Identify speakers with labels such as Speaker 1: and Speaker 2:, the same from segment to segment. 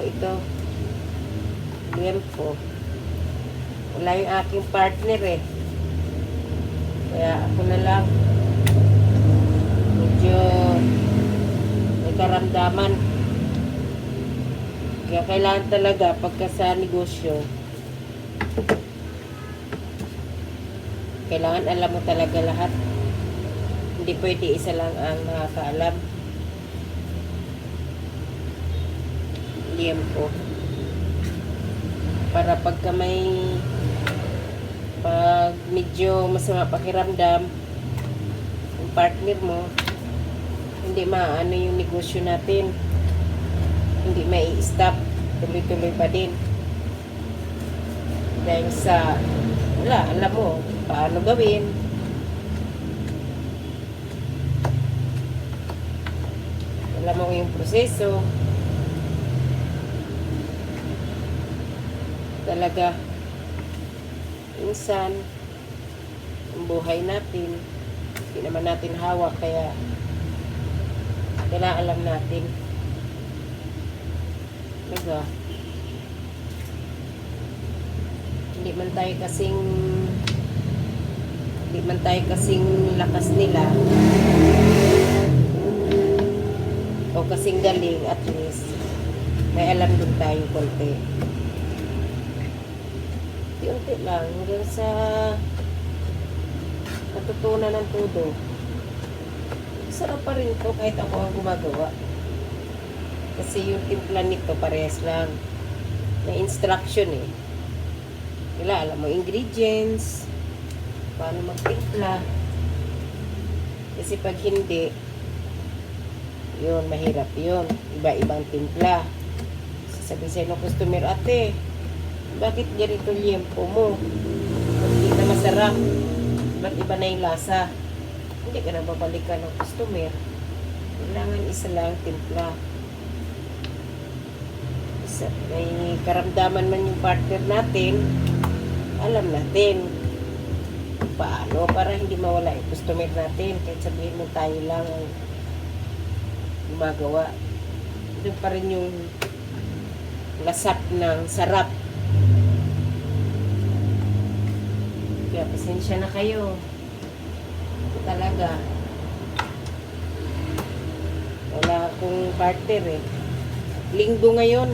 Speaker 1: ito. Liempo. Wala yung aking partner eh. Kaya ako na lang. Medyo may karamdaman. Kaya kailangan talaga pagka sa negosyo, kailangan alam mo talaga lahat. Hindi pwede isa lang ang nakakaalam. Liempo. Para pag medyo masama pakiramdam yung partner mo, hindi maano yung negosyo natin, hindi mai-stop, tuloy-tuloy pa din dahil sa wala, alam mo paano gawin. Alam mo yung proseso. Talaga minsan ang buhay natin hindi naman natin hawak, kaya kailangan alam natin. Talaga hindi man tayo kasing lakas nila o kasing galing, at least may alam din tayo konti. Unti lang hanggang sa natutunan ng todo. Sarap pa rin to kahit ako ang gumagawa. Kasi yung timpla nito parehas lang. May instruction eh. Alam mo ingredients, paano magtimpla. Kasi pag hindi, yun, mahirap yun. Iba-ibang timpla. Sasabihin sa'yo ng customer, ate, bakit ganito liempo mo? Hindi na masarap. Ba't iba na yung lasa? Hindi ka na babalikan ng customer. Kailangan isa lang timpla. May karamdaman man yung partner natin, alam natin paano para hindi mawala yung customer natin. Kahit sabihin mo tayo lang ang gumagawa, doon pa rin yung lasap ng sarap. Kaya pasensya na kayo. Talaga. Wala akong partner eh. Linggo ngayon.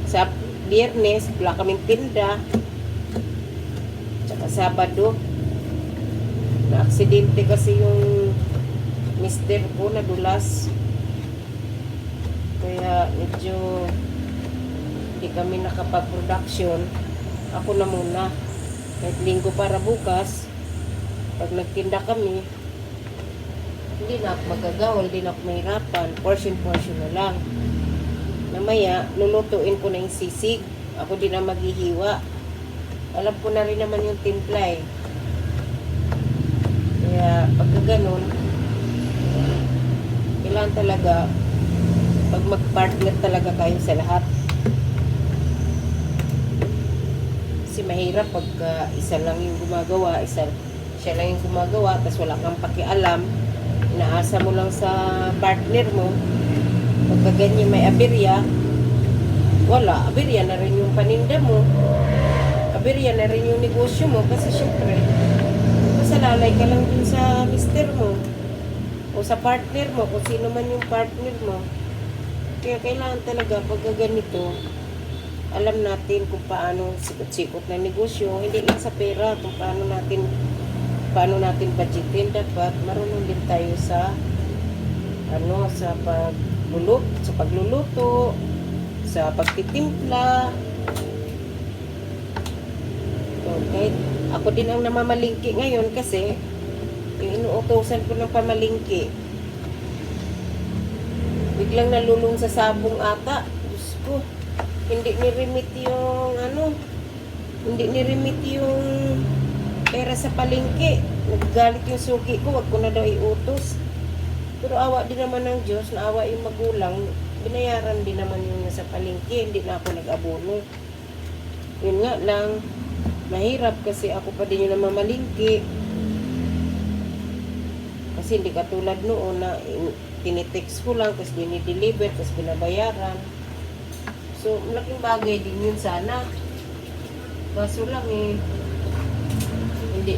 Speaker 1: Sa Biyernes, wala kaming tinda. Tsaka Sabado. Na-aksidente kasi yung mister ko, nadulas. Kaya medyo hindi kami nakapag-production. Ako na muna. Kahit linggo para bukas, pag nagtinda kami, hindi na ako magagawa, hindi na ako mahirapan. Portion na lang. Namaya, lulutuin ko na yung sisig. Ako din na maghihiwa. Alam ko na rin naman yung timpla eh. Kaya, pagka ganun, kailangan talaga, pag mag-partner talaga kayo sa lahat. Kasi mahirap pagka isa lang yung gumagawa, siya lang yung gumagawa, tapos wala kang pakialam, inaasa mo lang sa partner mo. Pagka ganyan may aberya, wala, aberya na rin yung paninda mo, aberya na rin yung negosyo mo, kasi syempre masalalay ka lang dun sa mister mo o sa partner mo, kung sino man yung partner mo. Kaya kailangan talaga pagka ganito, alam natin kung paano sikot-sikot na negosyo, hindi lang sa pera, kung paano natin budgetin. Dapat marunong din tayo sa pagluluto, sa pagtitimpla. So, kahit ako din ang namamalingki ngayon kasi yung inuutosan ko ng pamalingki, biglang nalulung sa sabong ata. Diyos ko, hindi ni-remit yung pera sa palengke. Naggalit yung suki ko, wag ko na daw iutos. Pero awa din naman ng Diyos, naawa yung magulang, binayaran din naman yung nasa palengke, hindi na ako nag-abono. Yun nga lang, mahirap kasi ako pa din yung namamalingki. Kasi hindi katulad noon na tinitext ko lang, tapos dinideliver, tapos binabayaran. So, malaking bagay din yun sana. Kaso lang hindi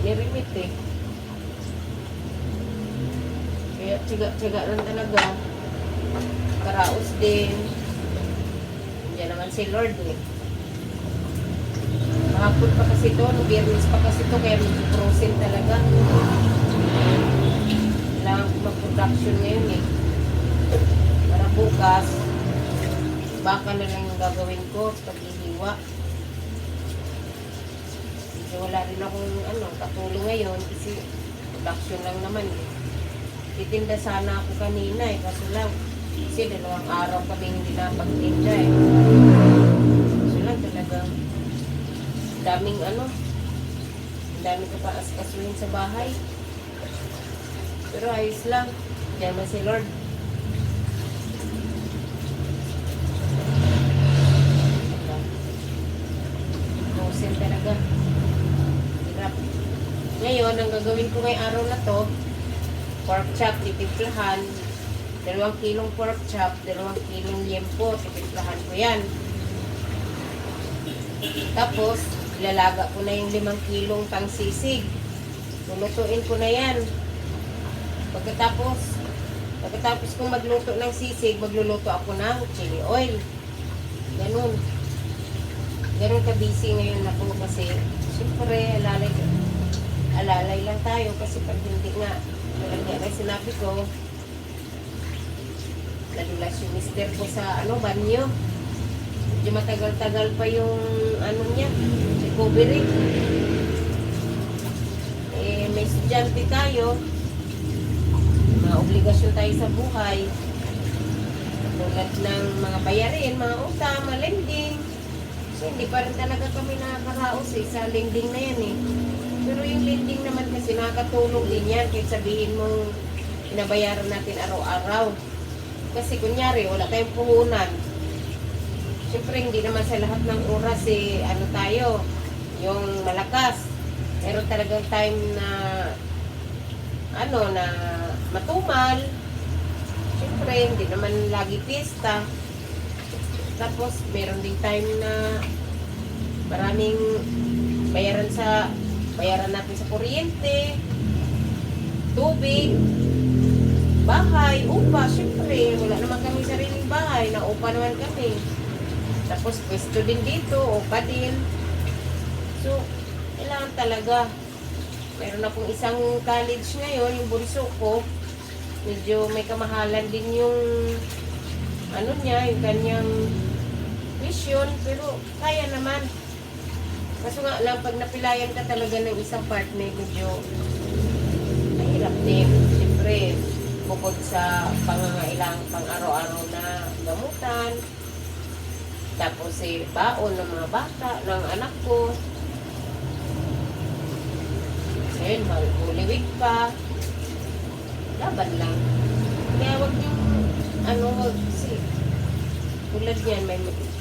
Speaker 1: ni-remit eh. Kaya tiyaga lang talaga. Karaos din. Diyan naman si Lord eh. Mahapon pa kasi ito, biyernes pa kasi ito, kaya medyo talaga. Kailangan ko mag-production ngayon eh. Para bukas, baka na lang yung gagawin ko sa paghihiwa. Kasi wala rin akong katulong ngayon kasi production lang naman eh. Titinda sana ako kanina eh, kaso lang kasi 2 araw kami hindi napagtinda eh. Kaso lang talagang daming daming kapaas-kasuhin sa bahay. Pero ayos lang. Diyan man si Lord. Frozen talaga. Hirap. Ngayon, ang gagawin ko ngayong araw na to, pork chop, titimplahan. 2 kilong pork chop, 2 kilong liempo, titimplahan ko yan. Tapos, ilalaga ko na yung 5 kilong pangsisig. Lulutuin ko na yan. Pagkatapos kong magluto ng sisig, magluluto ako ng chili oil. Ganun. Ganun ka-busy ngayon ako kasi syempre, alalay lang tayo kasi pag hindi nga, talaga sinabi ko, nadulas yung mister ko sa banyo. Medyo matagal-tagal pa yung niya, recovery. May estudyante tayo, mga obligasyon tayo sa buhay. Tulad ng mga bayarin, mga utang, mga lending. So, hindi pa rin talaga kami nakakaraos sa lending na yan eh. Pero yung lending naman kasi nakakatulong din yan kahit sabihin mong pinabayaran natin araw-araw. Kasi kunyari, wala tayong puhunan. Siyempre, hindi naman sa lahat ng oras tayo, yung malakas. Meron talagang time na na matumal. Siyempre, hindi naman lagi pista. Tapos, meron ding time na maraming bayaran natin sa kuryente, tubig, bahay, upa. Siyempre, wala naman kami sariling bahay, na upa naman kami. Tapos, pwesto din dito, upa din. So, kailangan talaga. Meron akong isang college ngayon, yung bunso ko. Medyo may kamahalan din yung yung kanyang mission. Pero, kaya naman. Kaso nga lang, pag napilayan ka talaga ng isang partner, medyo mahirap din. Siyempre, bukod sa pangangailangan pang araw-araw na gamutan, tapos baon ng mga bata, ng anak ko. Ayun, Holy Week pa. Laban lang. Kaya wag yung, tulad yan,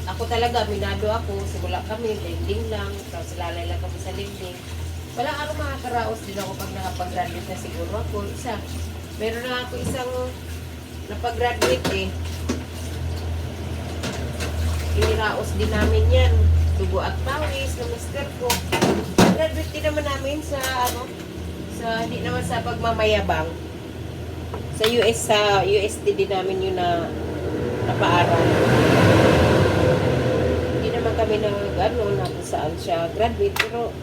Speaker 1: ako talaga, minado ako, simula kami, lending lang, tapos lalay lang kami sa lending. Wala araw makakaraos din ako pag nakapag-graduate na siguro ako. Meron na ako isang napag-graduate iniraos din namin yan. Dugo at pawis na mister ko. Graduate din naman namin hindi naman sa pagmamayabang. Sa UST din namin yun na napaaral. Hindi naman kami na kung saan siya graduate. Pero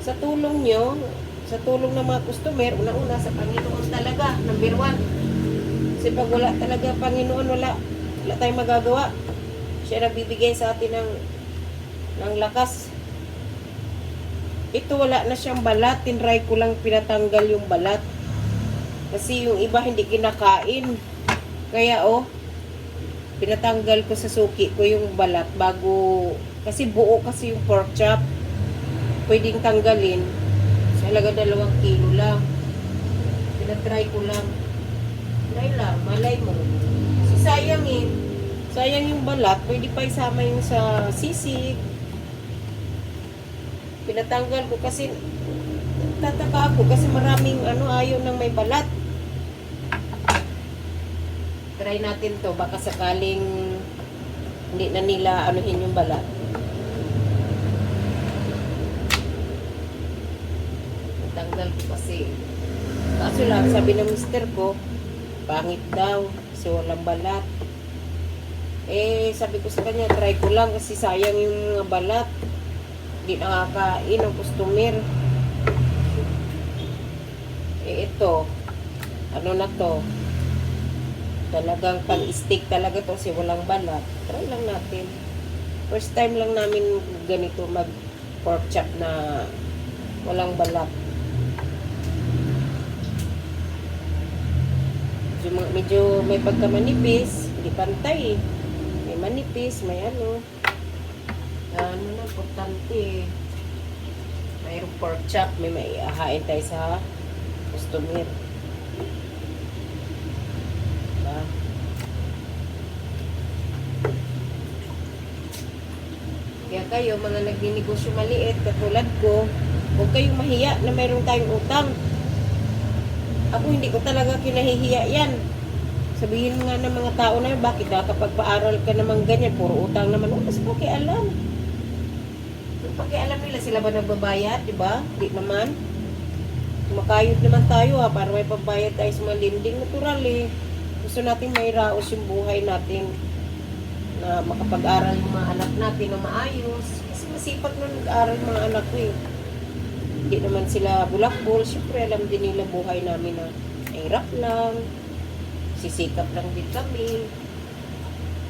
Speaker 1: sa tulong nyo, sa tulong ng mga customer, una-una sa Panginoon talaga, number 1. Kasi pag wala talaga Panginoon, wala tayong magagawa. Siya nagbibigay sa atin ng lakas. Ito wala na siyang balat. Tinry ko lang pinatanggal yung balat. Kasi yung iba hindi kinakain. Kaya pinatanggal ko sa suki ko yung balat bago. Kasi buo kasi yung pork chop. Pwedeng tanggalin. Sa halaga 2 kilo lang. Pinatry ko lang. Malay mo. Kasi sayang yung balat, pwede pa isama yung sa sisig. Pinatanggal ko kasi tataka ako kasi maraming ayaw ng may balat. Try natin to. Baka sakaling hindi na nila anuhin yung balat. Tanggal ko kasi. Kaso lang, sabi ng mister ko, pangit daw. Kasi walang balat. Eh, sabi ko sa kanya, try ko lang kasi sayang yung mga balat. Hindi nakakain ang customer. Eh, ito. Ano na to? Talagang pang-stick talaga to kasi walang balat. Try lang natin. First time lang namin ganito mag-pork chop na walang balat. Medyo may pagkamanipis, hindi pantay eh. May manipis, may ano. Ano na, importante. Mayroong pork chop, may maiahain tayo sa customer. Diba? Kaya kayo, mga nagninegosyo maliit, katulad ko, huwag kayong mahiya na mayroong tayong utang. Ako hindi ko talaga kinahihiya yan. Sabihin nga ng mga tao na yun, bakit nakapagpaaral ka naman ganyan, puro utang naman. Wala sa pakialam. Yung pakialam nila, sila ba nagbabayad, di ba? Hindi naman. Makayod naman tayo ha, para may pambayad tayo sa mga lending. Natural eh. Gusto natin may raos yung buhay natin na makapag-aral yung mga anak natin na maayos. Kasi masipag na nag-aaral yung mga anak ko eh. Hindi naman sila bulakbol. Siyempre alam din nila buhay namin na hirap lang. Sisikap lang din kami.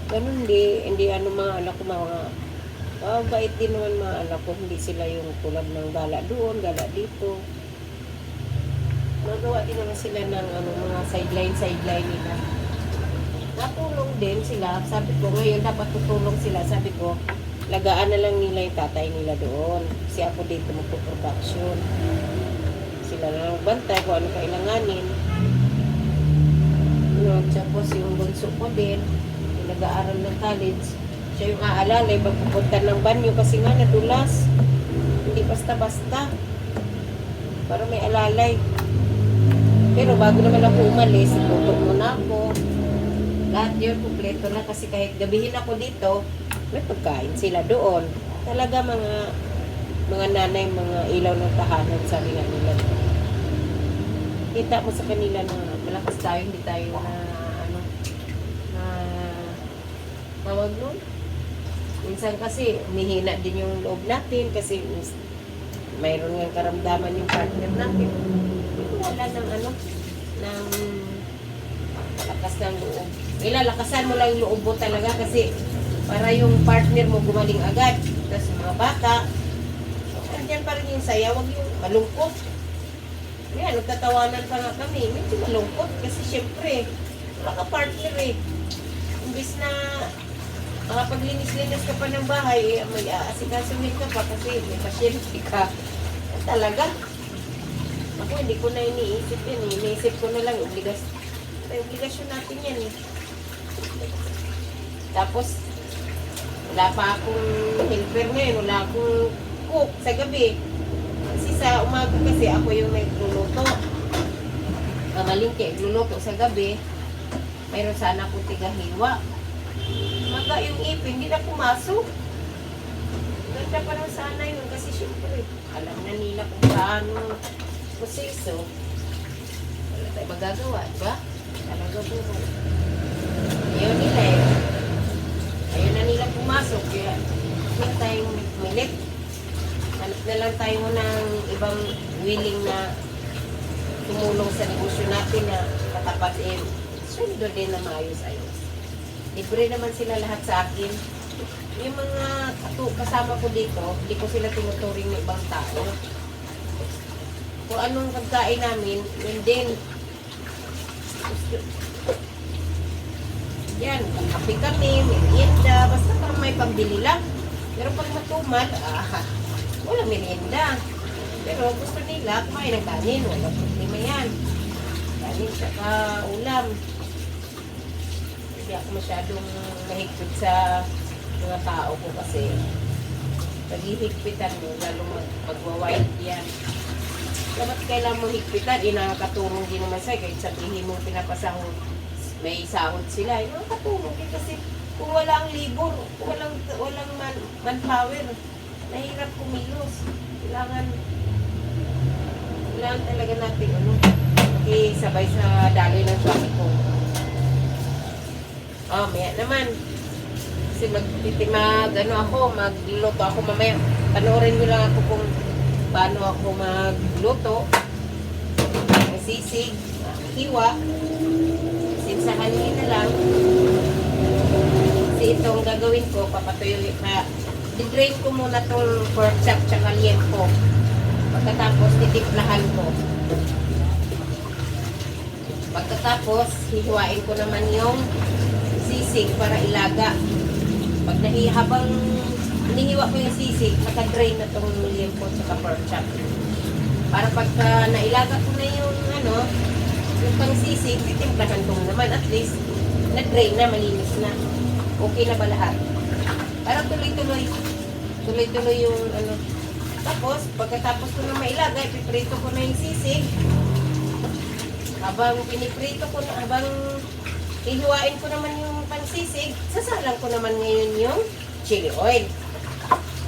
Speaker 1: Ganun hindi ano mga anak ko mga bait din naman mga anak ko. Hindi sila yung tulad ng gala doon, gala dito. Nagawa din naman sila ng mga sideline nila. Natulong din sila. Sabi ko, ngayon dapat tutulong sila. Sabi ko, lagaan na lang nila yung tatay nila doon. Kasi ako dito magpo-production. Sila na lang bantay kung ano kailanganin. Tapos yung bunso ko din, yung nag-aaral ng college, siya yung aalalay pagpupunta ng banyo kasi nga nadulas. Hindi basta-basta. Para may alalay. Pero bago naman ako umalis, tutok muna ako. Lahat yun, kumpleto na kasi kahit gabihin ako dito, may pagkain sila doon. Talaga mga nanay, mga ilaw ng tahanan, sabi nga nila. Kita mo sa kanila na malakas tayo, hindi tayo na tawag nun. Minsan kasi, umihina din yung loob natin kasi mayroon nga karamdaman yung partner natin. Wala ng ng lakas ng loob. Ilalakasan mo lang yung loob mo talaga kasi para yung partner mo gumaling agad. Tapos yung mga bata, andyan pa rin yung saya, wag yung malungkot. Yan, nagtatawanan pa nga kami. Medyo malungkot kasi syempre, wala ka partner eh. Imbis na makapaglinis-linis ka pa ng bahay, may aasikasuhin ka pa kasi may pasyente ka. Talaga. Ako hindi ko na iniisip yan eh. Iniisip ko na lang obligasyon natin yan eh. Tapos, wala pa akong helper ngayon, wala akong cook sa gabi. Kasi sa umaga kasi ako yung nagluluto. Kamalingki, nagluluto sa gabi. Mayroon sana akong tigahiwa. Maga yung ipin, hindi na pumasok. Ganda pa rin sana yun kasi syempre, alam na nila kung paano proseso. Wala tayo magagawa, diba? Talaga po. Ayaw nila eh. Ayaw na nila pumasok. Kaya huwag tayong milit. Hanap na lang tayo ng ibang willing na tumulong sa negosyo natin na katapat eh. Sundo din na maayos-ayos. Libre naman sila lahat sa akin. Yung mga kasama ko dito, hindi ko sila tinuturing ng ibang tao. Kung anong pagkain namin, yun din. Yan, kape kami, merienda, basta parang may pambili lang. Pero pag matumal, wala merienda. Pero gusto nila, kumain ng kanin, wala problema yan. Kanin, saka ulam. Hindi ako masyadong mahigpit sa mga tao ko kasi naghihigpitan mo, lalo magwa-wild yan. Dapat kailangan mo higpitan, nakakatulong din naman sa'yo, kahit sabihin mo pinapasahod may sahod sila. Nakakatulong din kasi kung wala ang libur, kung walang manpower, mahirap kumilos. Kailangan talaga natin sabay sa daloy ng traffic ko. Maya naman. Kasi magluto ako mamaya. Panoorin nyo lang ako kung paano ako magluto. Sisig, hiwa. Sinsahan nyo na lang. Kasi itong gagawin ko, papatuloy pa. I-drain ko muna itong pork chop tsaka liempo. Pagkatapos, titimplahan ko. Pagkatapos, hihiwain ko naman yung sisig para ilaga. Pag habang hinihiwa ko yung sisig, naka-drain na itong liempo at pork chop. Para pagka nailaga ko na yung yung pang sisig, titimplahan ko naman. At least, na-drain na, malinis na. Okay na ba lahat? Para tuloy-tuloy. Tuloy-tuloy yung Tapos, pagkatapos ko na mailaga, ipiprito ko na yung sisig. Habang piniprito ko na, habang hihiwain ko naman yung pansisig, sasalang ko naman ngayon yung chili oil.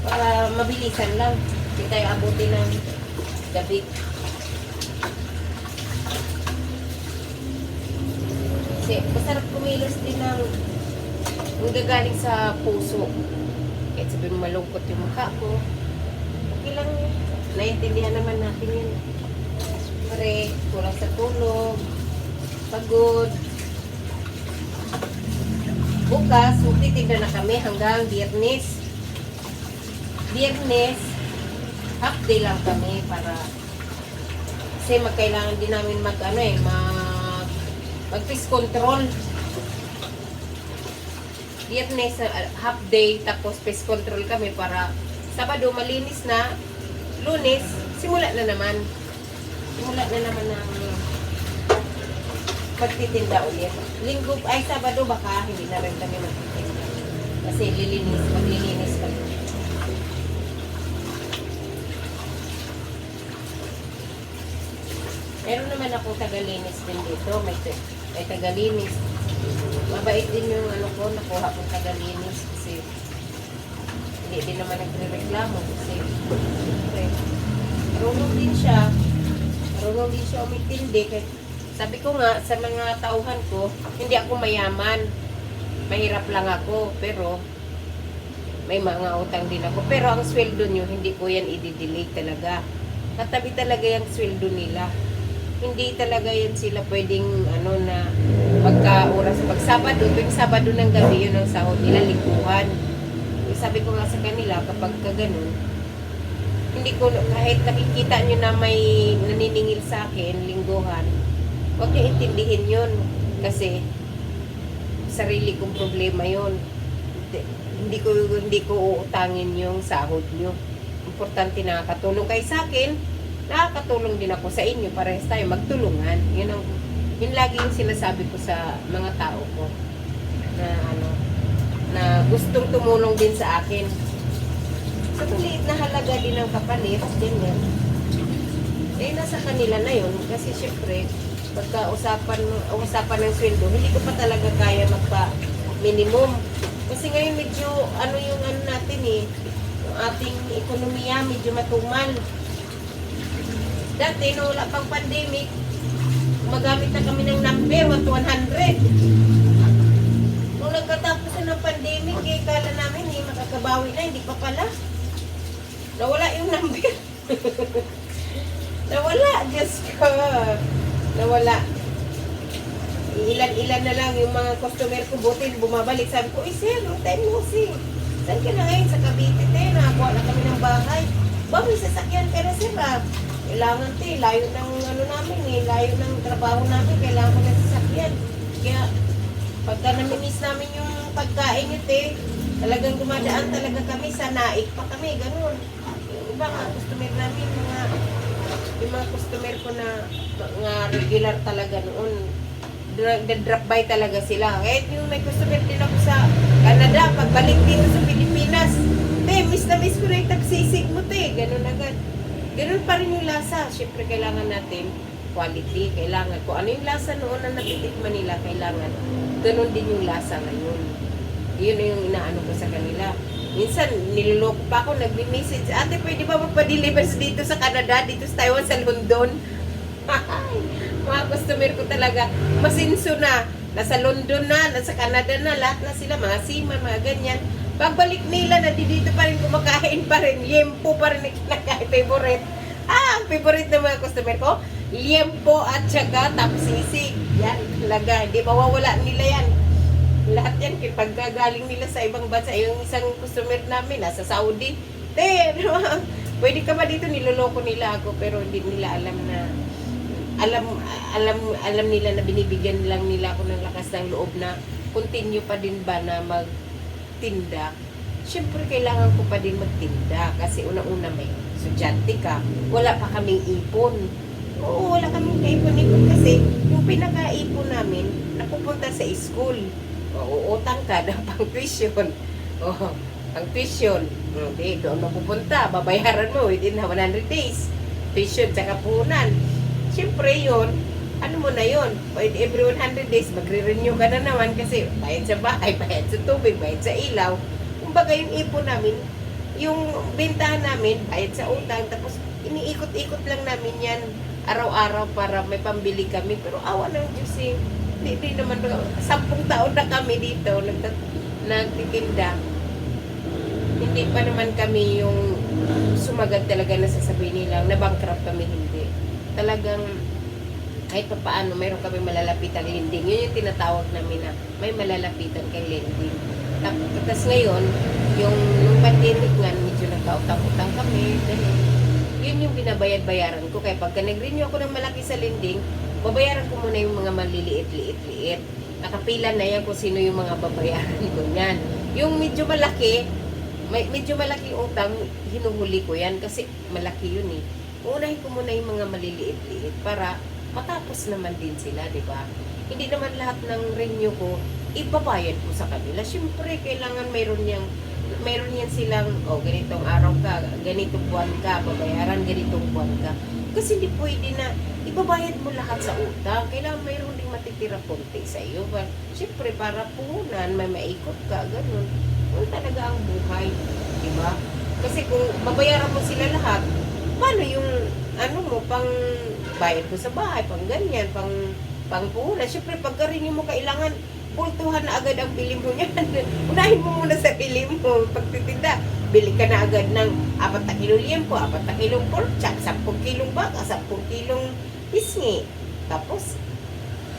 Speaker 1: Para mabilisan lang. Hindi tayo abutin ng gabi. Kasi masarap kumilos din ng gagaling sa puso. Kahit sabihin malungkot yung mukha ko, okay lang yun. Naiintindihan naman natin yun. Siyempre, kulang sa tulog, pagod. Bukas, magtitinda na kami hanggang Biyernes. Biyernes, half day lang kami para kasi magkailangan din namin mag-pest control. Biyernes, half day, tapos pest control kami para Sabado malinis na, Lunes, simula na naman. Simula na naman ng pagtitinda ulit. Linggo, Sabado baka hindi na rin kami magtitinda. Kasi maglilinis kami. Meron naman akong tagalinis din dito. May tagalinis. Mabait din yung nakuha kong tagalinis kasi hindi din naman nagre-reklamo kasi marunong din siya umintindi. Sabi ko nga sa mga tauhan ko, hindi ako mayaman, mahirap lang ako, pero may mga utang din ako, pero ang sweldo nyo hindi ko yan i-delay talaga, katabi talaga yung sweldo nila. Hindi talaga yan sila pwedeng na pagka-oras. Pag Sabado, tuwing Sabado ng gabi, yun ang sahod nila, lingguhan. Sabi ko nga sa kanila, kapag ganun, hindi ko, kahit nakikita nyo na may naniningil sa akin, lingguhan, huwag nyo intindihin yun. Kasi, sarili kong problema yun. Hindi ko uutangin yung sahod nyo. Importante nakakatulong kayo sa akin, nakakatulong din ako sa inyo, parehas tayo magtulungan. Yun lagi yung sinasabi ko sa mga tao ko na gustong tumulong din sa akin. Sa maliit na halaga din ng kapalit, ganyan. Nasa kanila na yun. Kasi syempre, pagka usapan ng sweldo, hindi ko pa talaga kaya magpa-minimum. Kasi ngayon medyo, yung natin yung ating ekonomiya, medyo matumal. Dati, nung wala pang pandemic, magamit na kami ng number, 100. Nung nagkatapos na ng pandemic, kala namin, makakabawi na, hindi pa pala. Nawala yung number. Nawala, Diyos ko. Nawala. Ilan-ilan na lang yung mga customer ko, buti bumabalik. Sabi ko, sir, long time no see. Saan ka na ngayon? Sa Cavite, nakakuha na kami ng bahay. May sasakyan ka na, sir, Kailangan, layo ng namin, layo ng trabaho namin, kailangan ng sasakyan. Kaya, pagka namimiss namin yung pagkain nyo, talagang dumadaan talaga kami sa naik pa kami, ganun. Yung iba nga, customer namin, yung mga customer ko na mga regular talaga noon, drop by talaga sila. Kahit yung may customer din ako sa Canada, pagbalik dito sa Pilipinas, miss na miss ko na yung tagsisig mo, ganun agad. Ganun pa rin yung lasa. Siyempre, kailangan natin quality. Kailangan ko ano yung lasa noon na natitikman nila, kailangan ganun din yung lasa ngayon. Yun yung inaano ko sa kanila. Minsan, niloloko pa ako, nagbi-message, ate, pwede ba magpa-deliver dito sa Canada, dito sa Taiwan, sa London? Mga customer ko talaga, masinso na, nasa London na, nasa Canada na, lahat na sila, mga seaman, mga ganyan. Pagbalik nila, na dito pa rin kumakain pa rin, liempo pa rin na kinakain, favorite. Ang favorite ng mga customer ko, liempo at syaga tapsisig. Yan, talaga, hindi mawawala nila yan. Lahat yan, kapag gagaling nila sa ibang bansa, yung isang customer namin, nasa Saudi, pwede ka ba dito, niloloko nila ako, pero hindi nila alam na, alam nila na binibigyan lang nila ako ng lakas ng loob na continue pa din ba na magtinda. Siyempre, kailangan ko pa din magtinda, kasi unang-una may estudyante ka, wala pa kaming ipon. Oo, wala kaming kaipon-ipon kasi yung pinaka-ipon namin, napupunta sa school. O, utang ka na pang tuition. O, pang tuition. Hindi, doon mapupunta. Babayaran mo within 100 days. Tuition, tsaka punan. Siyempre yun, ano mo na yun? Every 100 days, magre-renew ka na naman kasi bayad sa bahay, bayad sa tubig, bayad sa ilaw. Kumbaga yung ipon namin, yung bentahan namin, bayad sa utang, tapos iniikot-ikot lang namin yan araw-araw para may pambili kami. Pero awa ng Diyos eh. Hindi naman, 10 taon na kami dito, nagtitinda. Hindi pa naman kami yung sumagad talaga na sasabihin nila, na bankrupt kami, hindi. Talagang, kahit pa paano, mayroon kami malalapitan lending. Yun yung tinatawag namin na may malalapitan kay lending. Tapos ngayon, nung pandemic nga, medyo nagkautang-utang kami, ganun. Yun yung binabayad-bayaran ko. Kaya pagka nag-renew ako ng malaki sa lending, babayaran ko muna yung mga maliliit-liit-liit. Nakapila na yan kung sino yung mga babayaran ko yan. Yung medyo malaki utang, hinuhuli ko yan kasi malaki yun eh. Unahin ko muna yung mga maliliit-liit para matapos naman din sila, di ba? Hindi naman lahat ng renew ko, ibabayad ko sa kanila. Siyempre, kailangan mayroon yan silang, ganitong araw ka, ganitong buwan ka, babayaran, ganitong buwan ka. Kasi hindi pwede na ibabayad mo lahat sa utang. Kailangan mayroon ding matitira konti sa iyo. But, siyempre, para puhunan, may maikot ka, ganun. Yun talaga ang buhay. Diba? Kasi kung babayaran mo sila lahat, paano yung, pang bayad mo sa bahay, pang ganyan, pang puhunan. Siyempre, pagka-renew mo, kailangan pultuhan na agad ang bili mo niyan. Unahin mo muna sa bili mo, pagtitinda. Bili ka na agad ng 4 na kilo liempo, 4 na kilong pork chop, 10 kilong baka, 10 kilong pisngi. Tapos,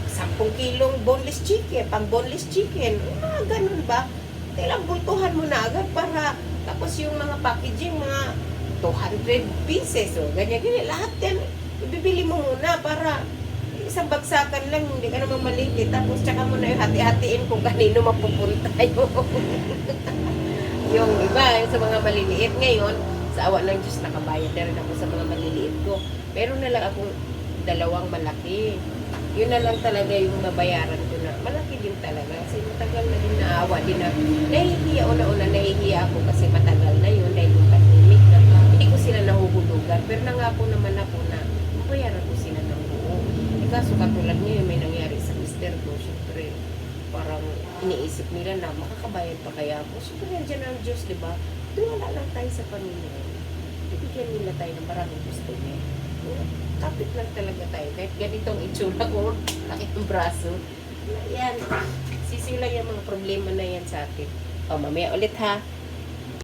Speaker 1: 10 kilong boneless chicken, pang boneless chicken. Ganun ba? Kailang bultuhan mo na agad para, tapos yung mga packaging, mga 200 pieces, o ganyan. Lahat yan, ibibili mo muna para isang bagsakan lang, hindi ka naman malingkit. Tapos, tsaka mo na yung hati-hatiin kung kanino mapupunta yung iba, sa mga maliliit ngayon, sa awa ng Diyos, nakabayad na rin ako sa mga maliliit ko. Meron na lang akong 2 malaki. Yun na lang talaga yung nabayaran ko na. Malaki din talaga. Kasi matagal na din naawa din na. Nahihiya, una-una nahihiya ako kasi matagal na yun dahil yung pandemic na. Hindi ko sila nahuhulugan. Pero nangako naman ako na mabayaran ko sila ng buo. Kaso katulad ngayon may nangyari sa mister ko. Siyempre, parang iniisip nila na makakabayad pa kaya ako. Siyempre, nandiyan ang Diyos, di ba? Wala lang tayo sa Panginoon. Ibigyan nila tayo ng maraming gusto niya. Kapit lang talaga tayo. Kahit ganitong itsura ko, laki ng braso. Yan. Sisiw lang yung mga problema na yan sa atin. Mamaya ulit ha.